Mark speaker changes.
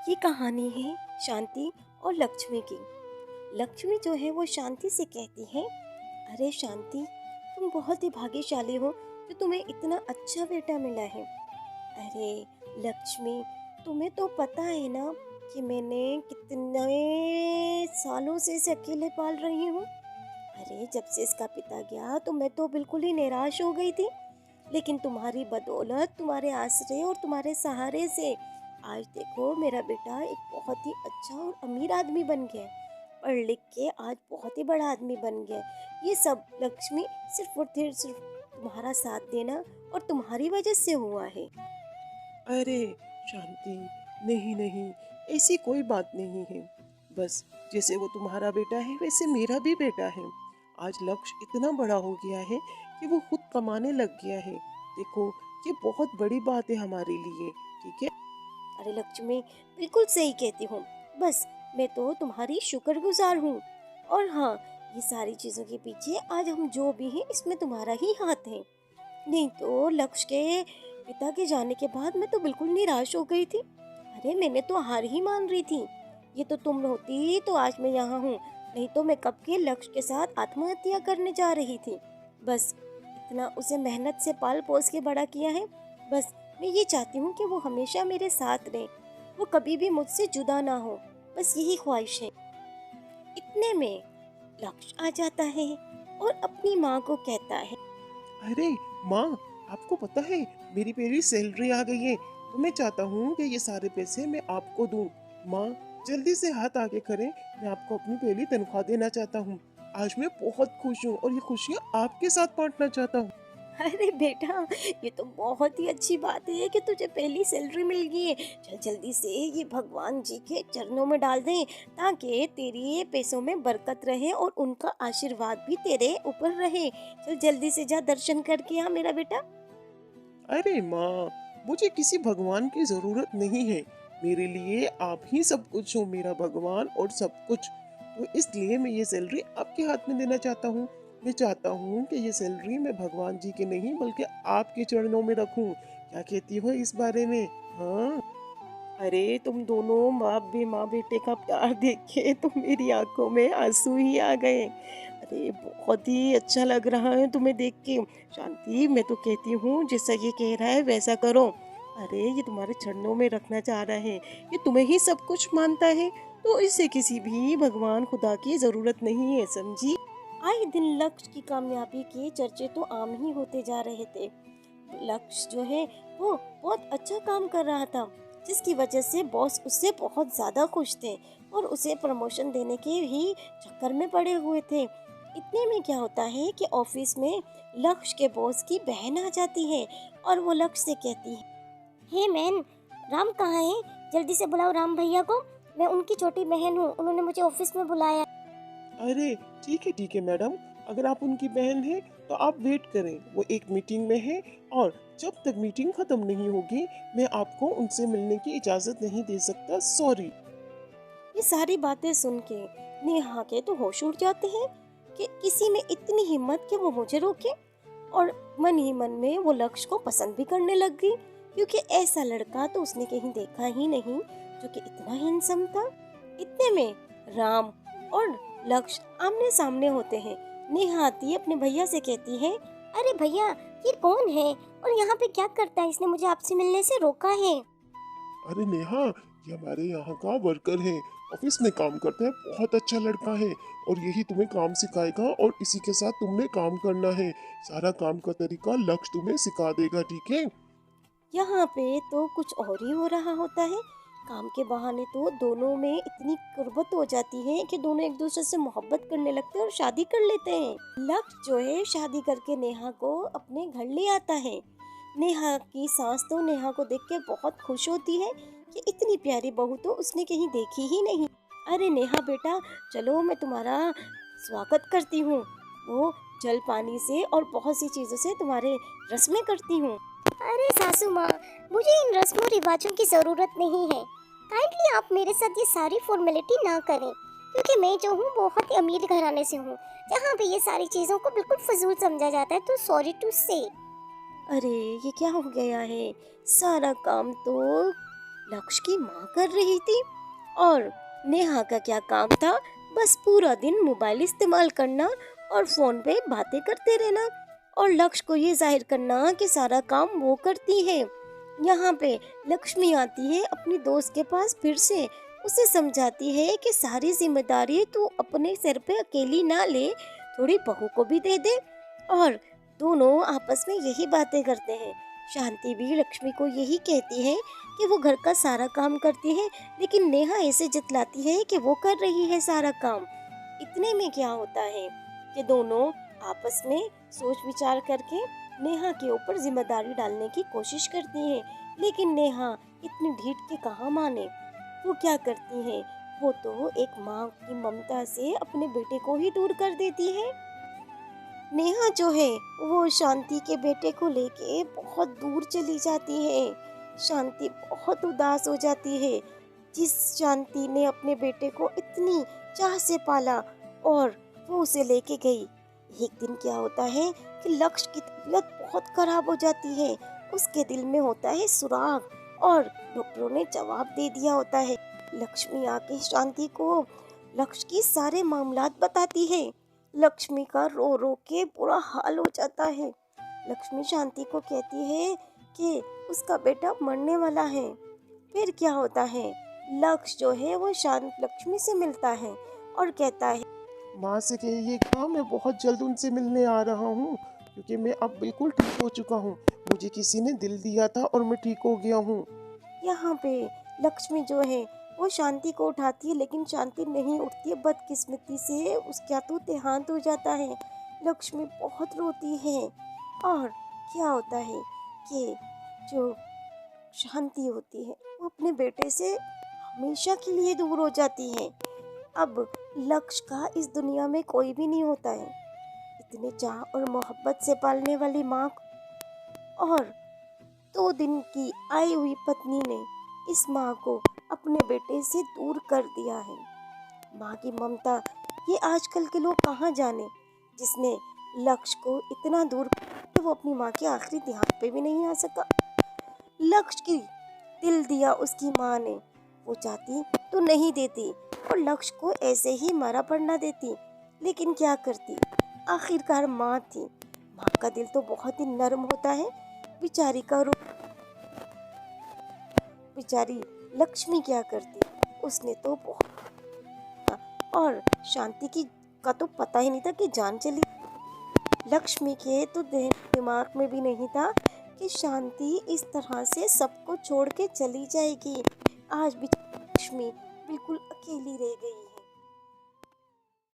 Speaker 1: ये कहानी है शांति और लक्ष्मी की। लक्ष्मी जो है वो शांति से कहती है, अरे शांति, तुम बहुत ही भाग्यशाली हो जो तुम्हें इतना अच्छा बेटा मिला है। अरे लक्ष्मी, तुम्हें तो पता है ना कि मैंने कितने सालों से इसे अकेले पाल रही हूँ। अरे जब से इसका पिता गया तो मैं तो बिल्कुल ही निराश हो गई थी, लेकिन तुम्हारी बदौलत, तुम्हारे आश्रय और तुम्हारे सहारे से आज देखो मेरा बेटा एक बहुत ही अच्छा और अमीर आदमी बन गया है। पढ़ लिख के आज बहुत ही बड़ा आदमी बन गया है। ये सब लक्ष्मी सिर्फ और सिर्फ तुम्हारा साथ देना और तुम्हारी वजह से हुआ है।
Speaker 2: अरे शांति, नहीं नहीं, ऐसी कोई बात नहीं है। बस जैसे वो तुम्हारा बेटा है वैसे मेरा भी बेटा है। आज लक्ष्य इतना बड़ा हो गया है कि वो खुद कमाने लग गया है। देखो, ये बहुत बड़ी बात है हमारे लिए। ठीक है।
Speaker 1: अरे लक्ष्मी, बिल्कुल सही कहती हूँ। बस मैं तो तुम्हारी शुक्रगुजार हूँ। और हाँ, ये सारी चीज़ों के पीछे आज हम जो भी हैं इसमें तुम्हारा ही हाथ है। नहीं तो लक्ष्य के पिता के जाने के बाद मैं तो बिल्कुल निराश हो गई थी। अरे मैंने तो हार ही मान रही थी। ये तो तुम होती तो आज मैं यहाँ हूँ, नहीं तो मैं कब के लक्ष्य के साथ आत्महत्या करने जा रही थी। बस इतना उसे मेहनत से पाल पोस के बड़ा किया है। बस मैं ये चाहती हूँ कि वो हमेशा मेरे साथ रहे, वो कभी भी मुझसे जुदा ना हो। बस यही ख्वाहिश है। इतने में लक्ष्य आ जाता है और अपनी माँ को कहता है,
Speaker 2: अरे माँ, आपको पता है मेरी पहली सैलरी आ गई है। तो मैं चाहता हूँ कि ये सारे पैसे मैं आपको दूँ। माँ, जल्दी से हाथ आगे करें, मैं आपको अपनी पहली तनख्वाह देना चाहता हूँ। आज मैं बहुत खुश हूँ और ये खुशियाँ आपके साथ बांटना चाहता हूँ।
Speaker 1: अरे बेटा, ये तो बहुत ही अच्छी बात है कि तुझे पहली सैलरी मिल गई है। चल जल्दी से ये भगवान जी के चरणों में डाल दें, ताकि तेरी ये पैसों में बरकत रहे और उनका आशीर्वाद भी तेरे ऊपर रहे। चल जल्दी से जा दर्शन करके आ मेरा बेटा।
Speaker 2: अरे माँ, मुझे किसी भगवान की जरूरत नहीं है। मेरे लिए आप ही सब कुछ हो, मेरा भगवान और सब कुछ। तो इसलिए मैं ये सैलरी आपके हाथ में देना चाहता हूँ। मैं चाहता हूँ कि ये सैलरी मैं भगवान जी के नहीं बल्कि आपके चरणों में रखूँ। क्या कहती हो इस बारे में? हाँ। अरे तुम दोनों माँ बेटे का प्यार देख के तो मेरी आंखों में आंसू ही आ गए। अरे बहुत ही अच्छा लग रहा है तुम्हें देख के। शांति, मैं तो कहती हूँ जैसा ये कह रहा है वैसा करो। अरे ये तुम्हारे चरणों में रखना चाह रहा है, ये तुम्हें ही सब कुछ मानता है, तो इसे किसी भी भगवान खुदा की जरूरत नहीं है, समझी। आए दिन लक्ष्य की कामयाबी के चर्चे तो आम ही होते जा रहे थे। लक्ष्य जो है वो बहुत अच्छा काम कर रहा था, जिसकी वजह से बॉस उससे बहुत ज़्यादा खुश थे और उसे प्रमोशन देने के ही चक्कर में पड़े हुए थे। इतने में क्या होता है कि ऑफिस में लक्ष्य के बॉस की बहन आ जाती है और वो लक्ष्य से कहती है, हे मैन, राम कहाँ है? जल्दी से बुलाओ राम भैया को। मैं उनकी छोटी बहन हूँ, उन्होंने मुझे ऑफिस में बुलाया। अरे ठीक है मैडम, अगर आप उनकी बहन हैं तो आप वेट करें, वो एक मीटिंग में है। और जब तक मीटिंग खत्म नहीं होगी मैं आपको उनसे मिलने की इजाजत नहीं दे सकता, सॉरी।
Speaker 1: ये सारी बातें सुन के नेहा के तो होश उड़ जाते हैं कि किसी में इतनी हिम्मत कि वो मुझे रोके। और मन ही मन में वो लक्ष्य को पसंद भी करने लग गई, क्योंकि ऐसा लड़का तो उसने कहीं देखा ही नहीं जो कि इतना हैंडसम था। इतने में राम और लक्ष्य आमने सामने होते हैं। नेहा आती है अपने भैया से कहती है, अरे भैया, ये कौन है और यहाँ पे क्या करता है? इसने मुझे आपसे मिलने से रोका है।
Speaker 2: अरे नेहा, ये हमारे यहाँ का वर्कर है, ऑफिस में काम करता है, बहुत अच्छा लड़का है। और यही तुम्हें काम सिखाएगा और इसी के साथ तुमने काम करना है। सारा काम का तरीका लक्ष्य तुम्हें सिखा देगा, ठीक है।
Speaker 1: यहाँ पे तो कुछ और ही हो रहा होता है। काम के बहाने तो दोनों में इतनी कुर्बत हो जाती है कि दोनों एक दूसरे से मोहब्बत करने लगते हैं और शादी कर लेते हैं। लक्ष्य जो है शादी करके नेहा को अपने घर ले आता है। नेहा की सास तो नेहा को देख के बहुत खुश होती है कि इतनी प्यारी बहू तो उसने कहीं देखी ही नहीं। अरे नेहा बेटा, चलो मैं तुम्हारा स्वागत करती हूँ। वो जल पानी से और बहुत सी चीजों से तुम्हारे रस्में करती हूँ।
Speaker 3: अरे सासू माँ, मुझे इन रस्मों रिवाजों की ज़रूरत नहीं है। काइंडली आप मेरे साथ ये सारी फॉर्मेलिटी ना करें, क्योंकि मैं जो हूँ बहुत ही अमीर घराने से हूँ, जहाँ पे ये सारी चीज़ों को बिल्कुल फजूल समझा जाता है। तो सॉरी टू से।
Speaker 1: अरे ये क्या हो गया है? सारा काम तो लक्ष्य की माँ कर रही थी। और नेहा का क्या काम था, बस पूरा दिन मोबाइल इस्तेमाल करना और फोन पे बातें करते रहना और लक्ष्य को ये जाहिर करना कि सारा काम वो करती है। यहाँ पे लक्ष्मी आती है अपनी दोस्त के पास फिर से, उसे समझाती है कि सारी जिम्मेदारी तू अपने सिर पे अकेली ना ले, थोड़ी बहू को भी दे दे। और दोनों आपस में यही बातें करते हैं। शांति भी लक्ष्मी को यही कहती है कि वो घर का सारा काम करती है, लेकिन नेहा ऐसे जतलाती है कि वो कर रही है सारा काम। इतने में क्या होता है कि दोनों आपस में सोच विचार करके नेहा के ऊपर जिम्मेदारी डालने की कोशिश करती है, लेकिन नेहा इतनी ढीठ के कहाँ माने। वो क्या करती है, वो तो एक माँ की ममता से अपने बेटे को ही दूर कर देती है। नेहा जो है वो शांति के बेटे को लेके बहुत दूर चली जाती है। शांति बहुत उदास हो जाती है। जिस शांति ने अपने बेटे को इतनी चाह से पाला और वो उसे लेके गई। एक दिन क्या होता है कि लक्ष्य की तबीयत बहुत खराब हो जाती है। उसके दिल में होता है सुराग और डॉक्टरों ने जवाब दे दिया होता है। लक्ष्मी आके शांति को लक्ष्य की सारे मामलात बताती है। लक्ष्मी का रो रो के बुरा हाल हो जाता है। लक्ष्मी शांति को कहती है कि उसका बेटा मरने वाला है। फिर क्या होता है, लक्ष्य जो है वो शांत लक्ष्मी से मिलता है और कहता है,
Speaker 2: माँ से कहिएगा मैं बहुत जल्द उनसे मिलने आ रहा हूँ, क्योंकि मैं अब बिल्कुल ठीक हो चुका हूँ। मुझे किसी ने दिल दिया था और मैं ठीक हो गया हूँ।
Speaker 1: यहाँ पे लक्ष्मी जो है वो शांति को उठाती है, लेकिन शांति नहीं उठती है। बदकिस्मती से उसका तो देहांत हो जाता है। लक्ष्मी बहुत रोती है और क्या होता है कि जो शांति होती है वो अपने बेटे से हमेशा के लिए दूर हो जाती है। अब लक्ष्य का इस दुनिया में कोई भी नहीं होता है। इतने चाह और मोहब्बत से पालने वाली माँ और 2 दिन की आई हुई पत्नी ने इस माँ को अपने बेटे से दूर कर दिया है। माँ की ममता ये आजकल के लोग कहाँ जाने, जिसने लक्ष्य को इतना दूर कि वो अपनी माँ के आखिरी ध्यान पे भी नहीं आ सका। लक्ष्य की दिल दिया उसकी माँ ने, वो चाहती तो नहीं देती और लक्ष्य को ऐसे ही मारा पड़ना देती, लेकिन क्या करती, आखिरकार माँ थी। माँ का दिल तो बहुत ही नर्म होता है। बेचारी का रूप, बेचारी लक्ष्मी क्या करती, उसने तो बहुत, और शांति की का तो पता ही नहीं था कि जान चली। लक्ष्मी के तो दिमाग में भी नहीं था कि शांति इस तरह से सबको छोड़ के चली जाएगी। आज भी लक्ष्मी बिल्कुल अकेली रह गई है।